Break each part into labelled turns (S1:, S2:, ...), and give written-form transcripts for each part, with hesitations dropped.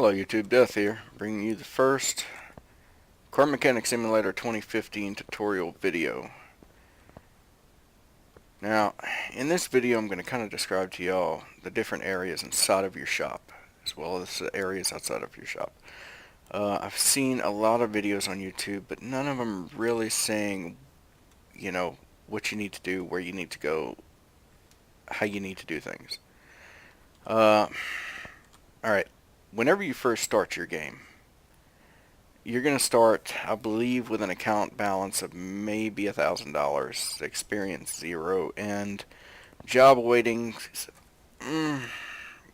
S1: Hello YouTube, Death here, bringing you the first Car Mechanic Simulator 2015 tutorial video. Now, in this video I'm going to kind of describe to y'all the different areas inside of your shop, as well as the areas outside of your shop. I've seen a lot of videos on YouTube, but none of them really saying, what you need to do, where you need to go, how you need to do things. Alright, whenever you first start your game, you're going to start, I believe, with an account balance of maybe $1,000, experience 0, and job waiting.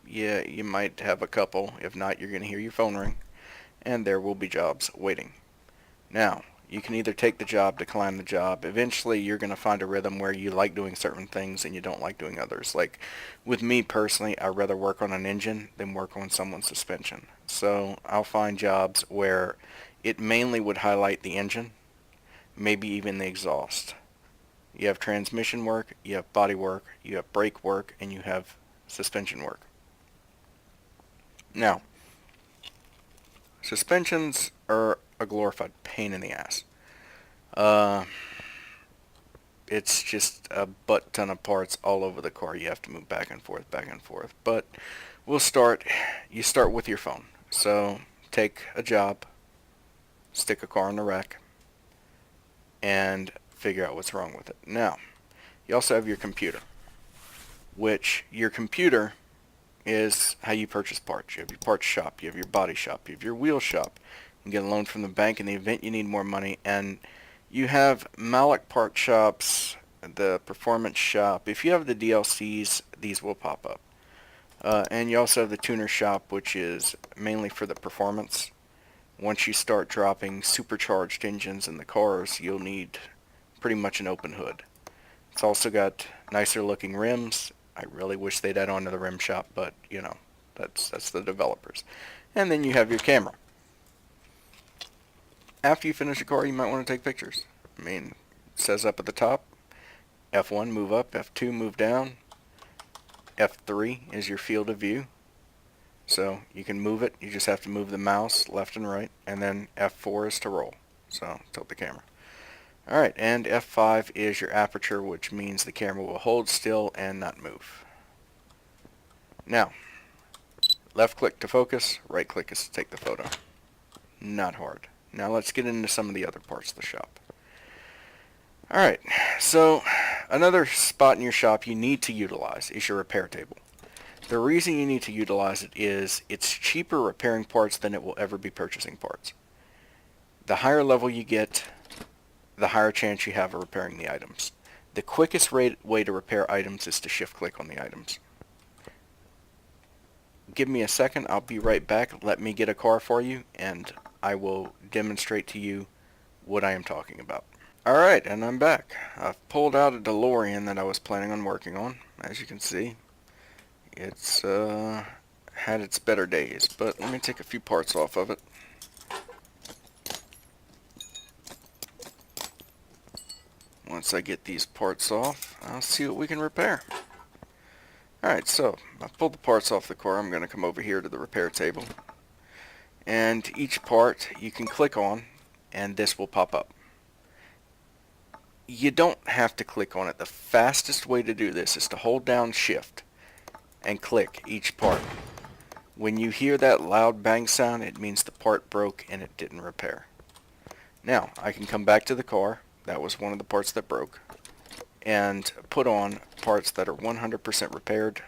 S1: Yeah, you might have a couple. If not, you're going to hear your phone ring, and there will be jobs waiting. Now, you can either take the job, decline the job. Eventually, you're going to find a rhythm where you like doing certain things and you don't like doing others. Like, with me personally, I'd rather work on an engine than work on someone's suspension. So, I'll find jobs where it mainly would highlight the engine, maybe even the exhaust. You have transmission work, you have body work, you have brake work, and you have suspension work. Now, suspensions are a glorified pain in the ass. It's just a butt ton of parts all over the car. You have to move back and forth, back and forth. But you start with your phone. So take a job, stick a car in the rack, and figure out what's wrong with it. Now, you also have your computer, which your computer is how you purchase parts. You have your parts shop, you have your body shop, you have your wheel shop. You can get a loan from the bank in the event you need more money, and you have Malik part shops, the performance shop. If you have the DLCs, these will pop up. And you also have the tuner shop, which is mainly for the performance. Once you start dropping supercharged engines in the cars, you'll need pretty much an open hood. It's also got nicer looking rims. I really wish they'd add on to the rim shop, but that's the developers. And then you have your camera. After you finish a car, you might want to take pictures. I mean, it says up at the top, F1 move up, F2 move down, F3 is your field of view. So you can move it, you just have to move the mouse left and right, and then F4 is to roll. So tilt the camera. Alright, and F5 is your aperture, which means the camera will hold still and not move. Now, left click to focus, right click is to take the photo. Not hard. Now let's get into some of the other parts of the shop. Alright, so another spot in your shop you need to utilize is your repair table. The reason you need to utilize it is it's cheaper repairing parts than it will ever be purchasing parts. The higher level you get, the higher chance you have of repairing the items. The quickest way to repair items is to shift click on the items. Give me a second, I'll be right back. Let me get a car for you and I will demonstrate to you what I am talking about. Alright, and I'm back. I've pulled out a DeLorean that I was planning on working on. As you can see, it's had its better days, but let me take a few parts off of it. Once I get these parts off, I'll see what we can repair. Alright, so I've pulled the parts off the car. I'm going to come over here to the repair table. And each part you can click on, and this will pop up. You don't have to click on it. The fastest way to do this is to hold down Shift and click each part. When you hear that loud bang sound, it means the part broke and it didn't repair. Now, I can come back to the car. That was one of the parts that broke. And put on parts that are 100% repaired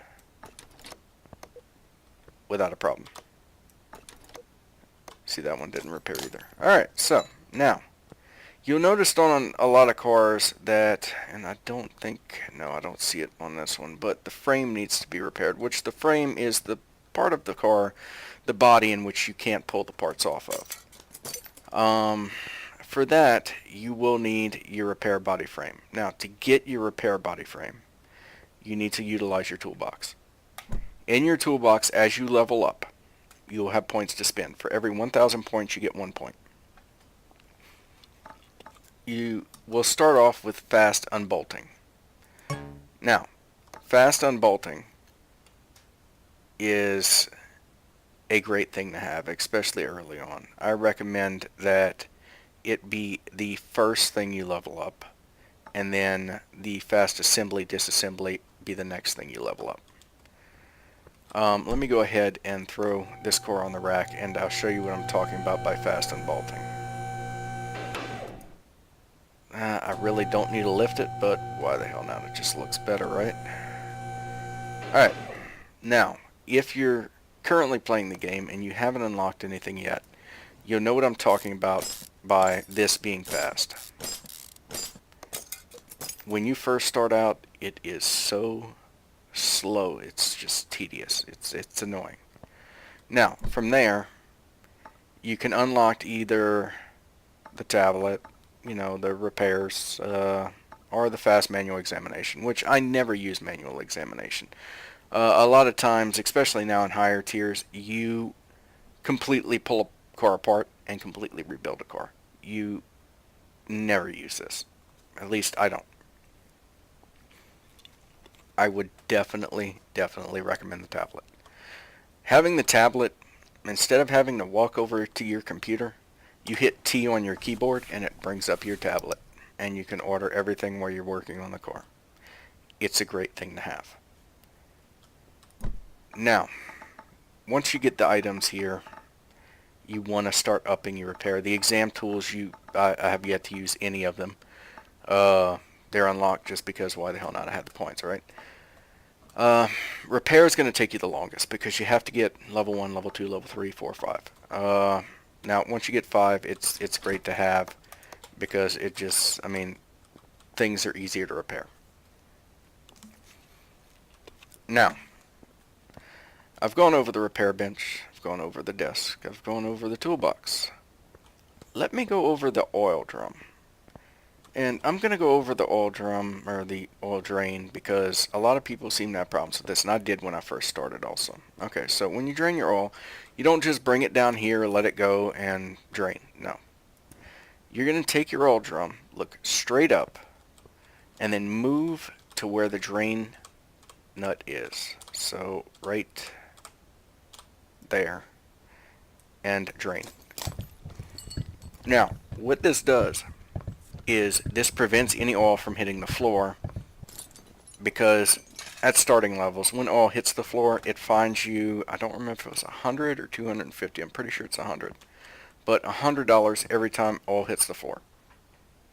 S1: without a problem. See, that one didn't repair either. Alright, so now you'll notice on a lot of cars that, and I don't see it on this one, but the frame needs to be repaired, which the frame is the part of the car, the body in which you can't pull the parts off of. For that, you will need your repair body frame. Now, to get your repair body frame, you need to utilize your toolbox. In your toolbox, as you level up, you'll have points to spend. For every 1,000 points, you get 1 point. You will start off with fast unbolting. Now, fast unbolting is a great thing to have, especially early on. I recommend that it be the first thing you level up, and then the fast assembly, disassembly be the next thing you level up. Let me go ahead and throw this core on the rack, and I'll show you what I'm talking about by fast unbolting. I really don't need to lift it, but why the hell not? It just looks better, right? Alright, now, if you're currently playing the game and you haven't unlocked anything yet, you'll know what I'm talking about by this being fast. When you first start out, it is so slow, it's just tedious, it's annoying. Now, from there, you can unlock either the tablet, you know, the repairs, or the fast manual examination, which I never use manual examination. A lot of times, especially now in higher tiers, you completely pull a car apart and completely rebuild a car. You never use this. At least I don't. I would definitely recommend the tablet. Having the tablet, instead of having to walk over to your computer, you hit T on your keyboard and it brings up your tablet, and you can order everything while you're working on the car. It's a great thing to have. Now, once you get the items here, you want to start upping your repair. The exam tools, I have yet to use any of them. They're unlocked just because why the hell not? I had the points, right? Repair is going to take you the longest because you have to get level 1, level 2, level 3, 4, 5. Now, once you get 5, it's great to have because it just, I mean, things are easier to repair. Now, I've gone over the repair bench, I've gone over the desk, I've gone over the toolbox. Let me go over the oil drum. And I'm going to go over the oil drum, or the oil drain, because a lot of people seem to have problems with this, and I did when I first started also. Okay, so when you drain your oil, you don't just bring it down here, let it go, and drain. No. You're going to take your oil drum, look straight up, and then move to where the drain nut is. So, right there, and drain. Now, what this does is this prevents any oil from hitting the floor, because at starting levels, when oil hits the floor, it fines you, I don't remember if it was 100 or 250, I'm pretty sure it's 100, but $100 every time oil hits the floor.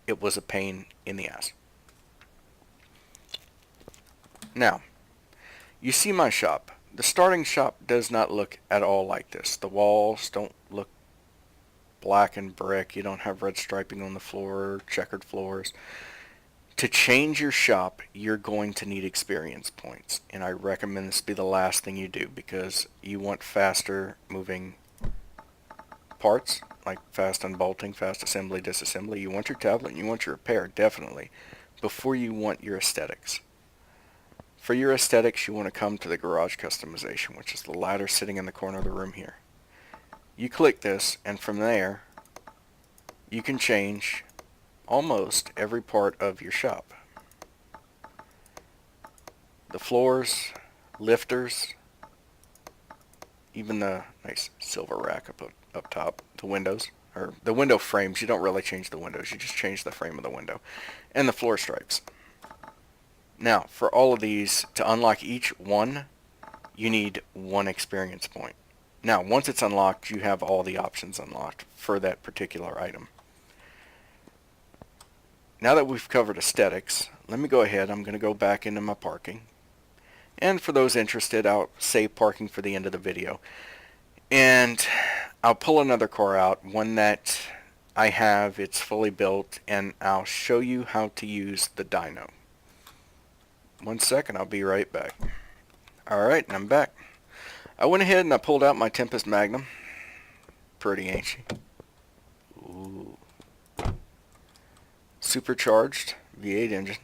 S1: It was a pain in the ass. Now, you see my shop. The starting shop does not look at all like this. The walls don't look black and brick. You don't have red striping on the floor, checkered floors. To change your shop, you're going to need experience points, and I recommend this be the last thing you do because you want faster moving parts, like fast unbolting, fast assembly, disassembly. You want your tablet and you want your repair, definitely, before you want your aesthetics. For your aesthetics, you want to come to the garage customization, which is the ladder sitting in the corner of the room here. You click this, and from there, you can change almost every part of your shop. The floors, lifters, even the nice silver rack up top, the windows, or the window frames. You don't really change the windows, you just change the frame of the window, and the floor stripes. Now, for all of these, to unlock each one, you need 1 experience point. Now, once it's unlocked, you have all the options unlocked for that particular item. Now that we've covered aesthetics, let me go ahead. I'm going to go back into my parking. And for those interested, I'll save parking for the end of the video. And I'll pull another car out, one that I have, it's fully built, and I'll show you how to use the dyno. 1 second, I'll be right back. Alright, and I'm back. I went ahead and I pulled out my Tempest Magnum. Pretty, ain't she? Ooh. Supercharged V8 engine.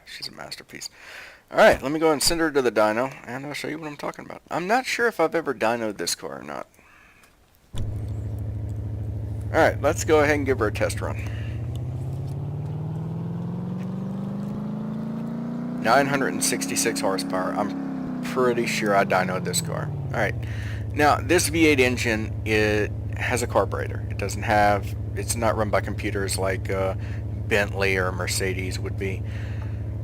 S1: She's a masterpiece. Alright, let me go ahead and send her to the dyno, and I'll show you what I'm talking about. I'm not sure if I've ever dynoed this car or not. Alright, let's go ahead and give her a test run. 966 horsepower. I'm pretty sure I dynoed this car. Alright, now this V8 engine, it has a carburetor. It doesn't have, it's not run by computers like Bentley or Mercedes would be.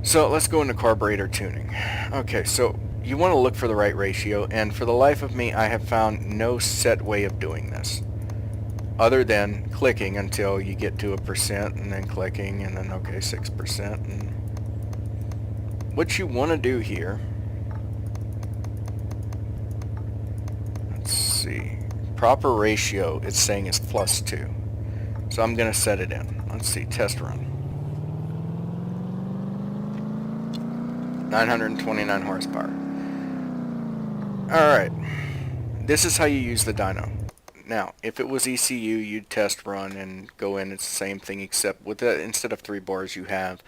S1: So let's go into carburetor tuning. Okay, so you want to look for the right ratio, and for the life of me, I have found no set way of doing this, other than clicking until you get to 1%, and then clicking, and then okay, 6%. And what you want to do here, let's see, proper ratio, it's saying is +2. So I'm going to set it in. Let's see, test run. 929 horsepower. Alright, this is how you use the dyno. Now, if it was ECU, you'd test run and go in, it's the same thing, except with that, instead of 3 bars, you have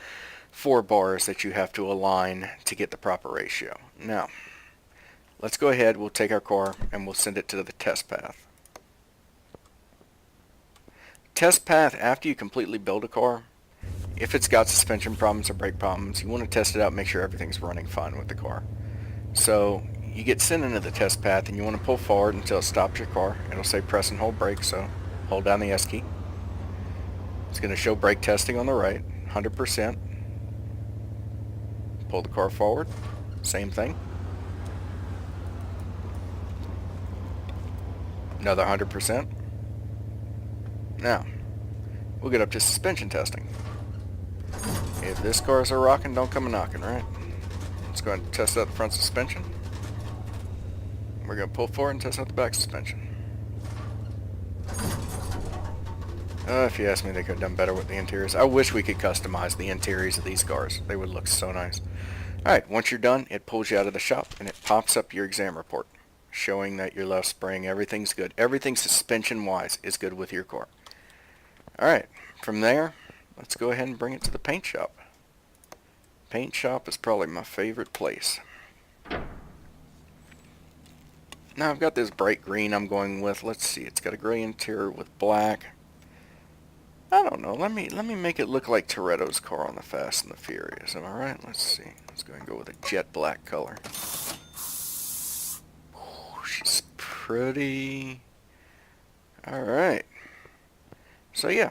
S1: 4 bars that you have to align to get the proper ratio. Now, let's go ahead, we'll take our car and we'll send it to the test path. Test path, after you completely build a car, if it's got suspension problems or brake problems, you want to test it out, make sure everything's running fine with the car. So you get sent into the test path and you want to pull forward until it stops your car. It'll say press and hold brake, so hold down the S key. It's going to show brake testing on the right, 100%. Pull the car forward, same thing. Another 100%. Now, we'll get up to suspension testing. If this car is a rockin', don't come a knockin', right? Let's go ahead and test out the front suspension. We're going to pull forward and test out the back suspension. If you ask me, they could have done better with the interiors. I wish we could customize the interiors of these cars. They would look so nice. Alright, once you're done, it pulls you out of the shop and it pops up your exam report showing that your left spring, everything's good. Everything suspension-wise is good with your car. Alright, from there, let's go ahead and bring it to the paint shop. Paint shop is probably my favorite place. Now I've got this bright green I'm going with. Let's see, it's got a gray interior with black. I don't know, let me make it look like Toretto's car on the Fast and the Furious. Am I right? Let's see. Let's go ahead and go with a jet black color. Ooh, she's pretty. Alright. So yeah.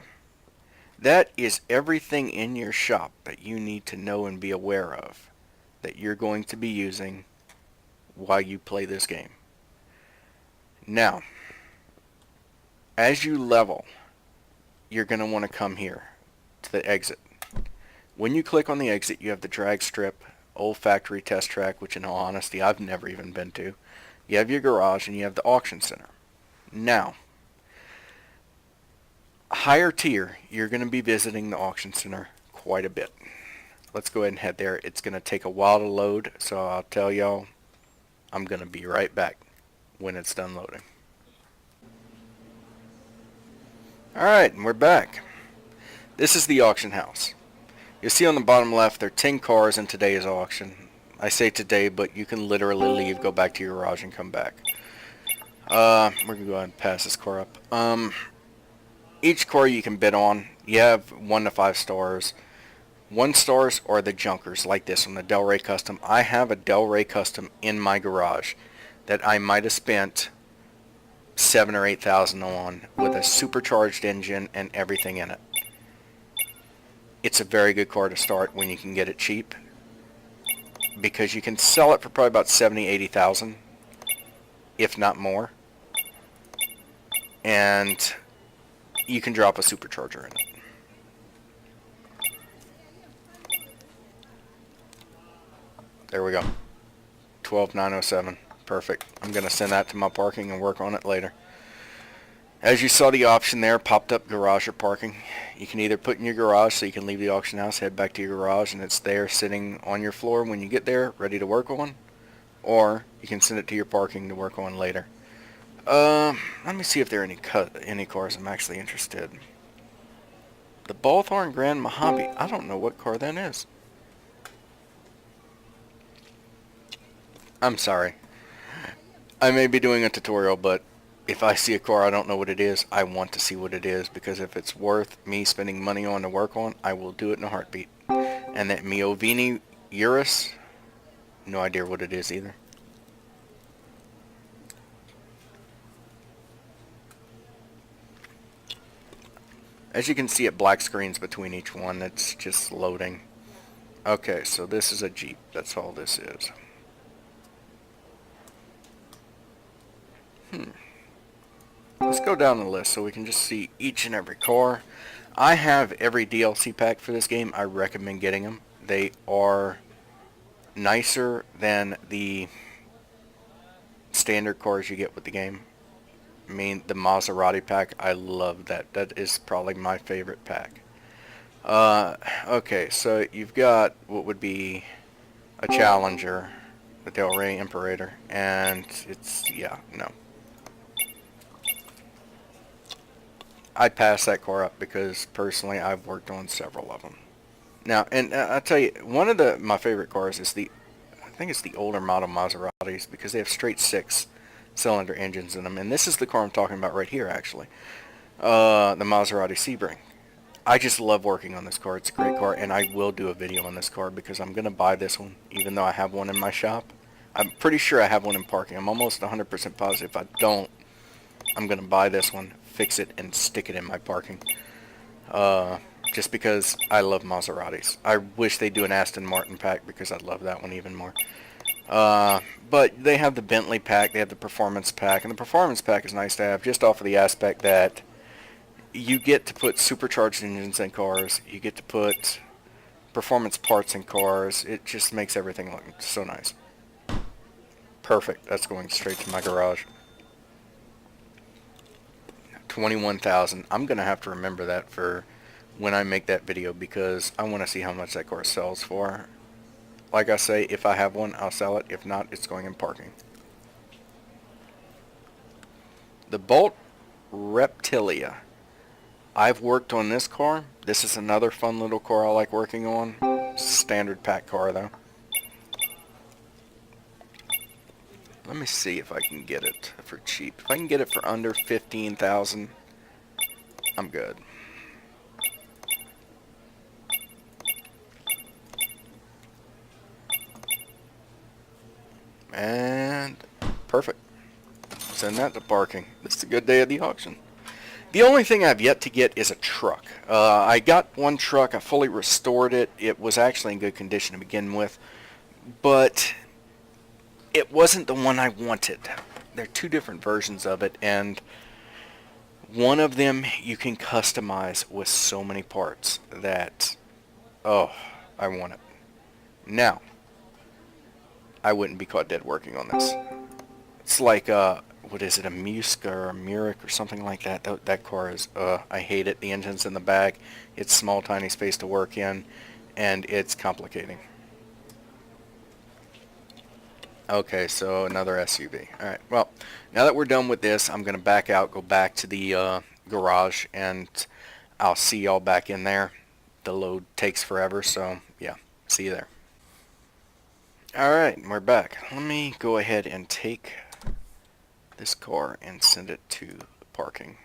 S1: That is everything in your shop that you need to know and be aware of that you're going to be using while you play this game. Now, as you level, you're going to want to come here to the exit. When you click on the exit, you have the drag strip, old factory test track, which in all honesty I've never even been to. You have your garage and you have the auction center. Now, higher tier, you're going to be visiting the auction center quite a bit. Let's go ahead and head there. It's going to take a while to load, so I'll tell y'all I'm going to be right back when it's done loading. Alright, and we're back. This is the auction house. You'll see on the bottom left there are 10 cars in today's auction. I say today, but you can literally leave, go back to your garage, and come back. We're going to go ahead and pass this car up. Each car you can bid on, you have 1 to 5 stars. 1 stars are the junkers, like this one, the Del Rey Custom. I have a Del Rey Custom in my garage that I might have spent $7,000 or $8,000 on with a supercharged engine and everything in it. It's a very good car to start when you can get it cheap, because you can sell it for probably about $70,000, $80,000, if not more. And you can drop a supercharger in it. There we go. 12907. Perfect. I'm going to send that to my parking and work on it later. As you saw, the option there popped up garage or parking. You can either put in your garage so you can leave the auction house, head back to your garage, and it's there sitting on your floor when you get there, ready to work on. Or you can send it to your parking to work on later. Let me see if there are any cars I'm actually interested in. The Balthorn Grand Mojave. I don't know what car that is. I'm sorry. I may be doing a tutorial, but if I see a car I don't know what it is, I want to see what it is, because if it's worth me spending money on to work on, I will do it in a heartbeat. And that Miovini Urus, no idea what it is either. As you can see, it black screens between each one. It's just loading. Okay, so this is a Jeep. That's all this is. Let's go down the list so we can just see each and every car. I have every DLC pack for this game. I recommend getting them. They are nicer than the standard cars you get with the game. I mean, the Maserati pack, I love that. That is probably my favorite pack. Okay, so you've got what would be a Challenger, the Del Rey Imperator, and it's, yeah, no. I passed that car up because, personally, I've worked on several of them. Now, and I'll tell you, one of my favorite cars is I think it's the older model Maseratis, because they have straight 6-cylinder engines in them, and this is the car I'm talking about right here, actually. The Maserati Sebring. I just love working on this car. It's a great car, and I will do a video on this car because I'm going to buy this one, even though I have one in my shop. I'm pretty sure I have one in parking. I'm almost 100% positive. If I don't, I'm going to buy this one, fix it, and stick it in my parking. Just because I love Maseratis. I wish they'd do an Aston Martin pack because I'd love that one even more. But they have the Bentley pack, they have the Performance pack, and the Performance pack is nice to have just off of the aspect that you get to put supercharged engines in cars, you get to put performance parts in cars. It just makes everything look so nice. Perfect. That's going straight to my garage. 21,000. I'm going to have to remember that for when I make that video because I want to see how much that car sells for. Like I say, if I have one, I'll sell it. If not, it's going in parking. The Bolt Reptilia. I've worked on this car. This is another fun little car I like working on. Standard pack car though. Let me see if I can get it for cheap. If I can get it for under 15,000, I'm good. And perfect. Send that to parking. This is a good day at the auction. The only thing I've yet to get is a truck. I got one truck. I fully restored it. It was actually in good condition to begin with, but it wasn't the one I wanted. There are two different versions of it, and one of them you can customize with so many parts that, oh, I want it. Now, I wouldn't be caught dead working on this. It's like, what is it, a Muska or a Muric or something like that. That car is, I hate it. The engine's in the back. It's small, tiny space to work in, and it's complicating. Okay, so another SUV. Alright, well, now that we're done with this, I'm going to back out, go back to the garage, and I'll see y'all back in there. The load takes forever, so yeah, see you there. Alright, we're back. Let me go ahead and take this car and send it to parking.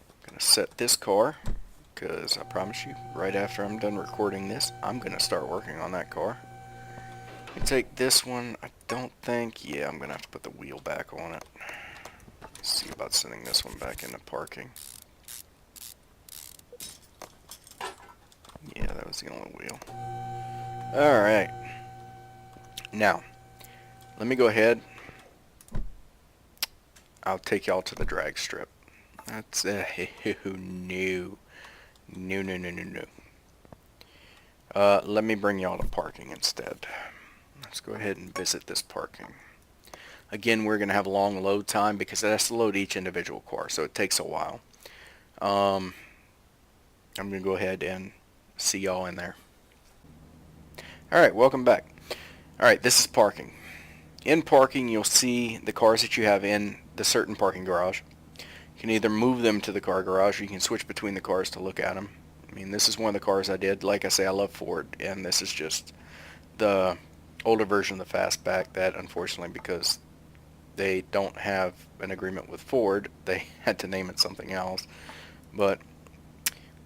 S1: I'm going to set this car, because I promise you, right after I'm done recording this, I'm going to start working on that car. You take this one, I don't think, yeah, I'm going to have to put the wheel back on it. Let's see about sending this one back into parking. Yeah, that was the only wheel. Alright. Now, let me go ahead. I'll take y'all to the drag strip. That's no. Let me bring y'all to parking instead. Let's go ahead and visit this parking. Again, we're going to have a long load time because it has to load each individual car, so it takes a while. I'm going to go ahead and see y'all in there. Alright, welcome back. Alright, this is parking. In parking, you'll see the cars that you have in the certain parking garage. You can either move them to the car garage or you can switch between the cars to look at them. I mean, this is one of the cars I did. Like I say, I love Ford, and this is just the older version of the Fastback that, unfortunately, because they don't have an agreement with Ford, they had to name it something else. But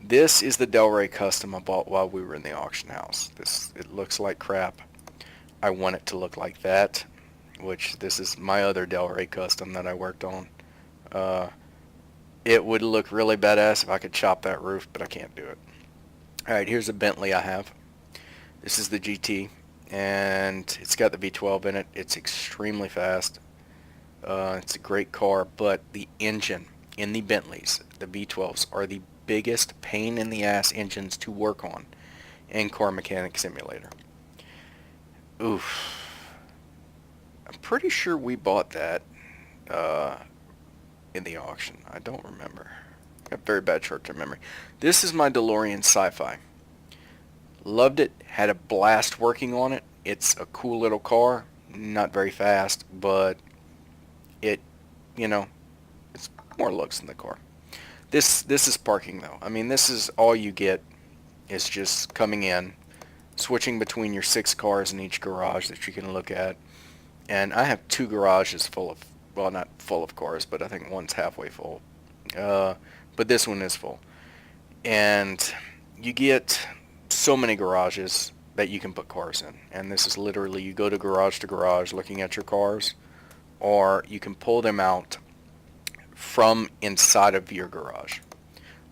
S1: this is the Del Rey Custom I bought while we were in the auction house. It looks like crap. I want it to look like that, which this is my other Del Rey Custom that I worked on. It would look really badass if I could chop that roof, but I can't do it. Alright, here's a Bentley I have. This is the GT, and it's got the V12 in it. It's extremely fast. It's a great car, but the engine in the Bentleys, the V12s, are the biggest pain in the ass engines to work on in Car Mechanic Simulator. Oof. I'm pretty sure we bought that uh, in the auction. I don't remember. Got very bad short-term memory. This is my DeLorean Sci-Fi. Loved it. Had a blast working on it. It's a cool little car. Not very fast, but it, you know, it's more looks than the car. This is parking though. I mean, this is all you get. Is just coming in, switching between your 6 cars in each garage that you can look at. And I have 2 garages full of, well, not full of cars, but I think one's halfway full. But this one is full. And you get so many garages that you can put cars in. And this is literally, you go to garage looking at your cars, or you can pull them out from inside of your garage.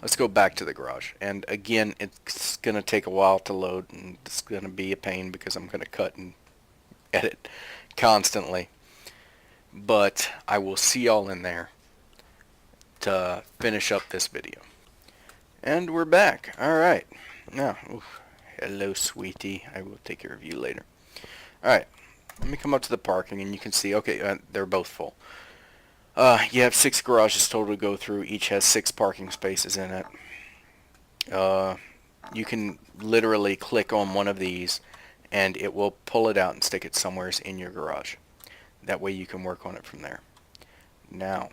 S1: Let's go back to the garage. And again, it's going to take a while to load, and it's going to be a pain because I'm going to cut and edit constantly. But I will see y'all in there to finish up this video. And we're back. Alright. Now, hello sweetie. I will take care of you later. Alright. Let me come up to the parking and you can see, okay, they're both full. You have 6 garages total to go through. Each has 6 parking spaces in it. You can literally click on one of these and it will pull it out and stick it somewhere in your garage. That way you can work on it from there. Now,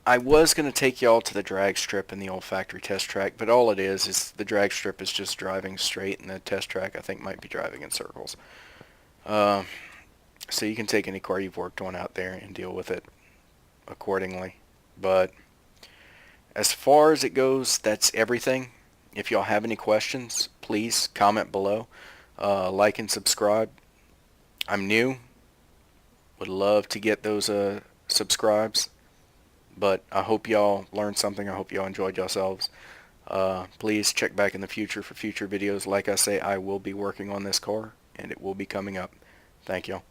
S1: I was going to take y'all to the drag strip and the old factory test track, but all it is the drag strip is just driving straight, and the test track I think might be driving in circles. So you can take any car you've worked on out there and deal with it accordingly. But as far as it goes, that's everything. If y'all have any questions, please comment below. Like and subscribe. I'm new. Would love to get those subscribes. But I hope y'all learned something. I hope y'all enjoyed yourselves. Please check back in the future for future videos. Like I say, I will be working on this car, and it will be coming up. Thank y'all.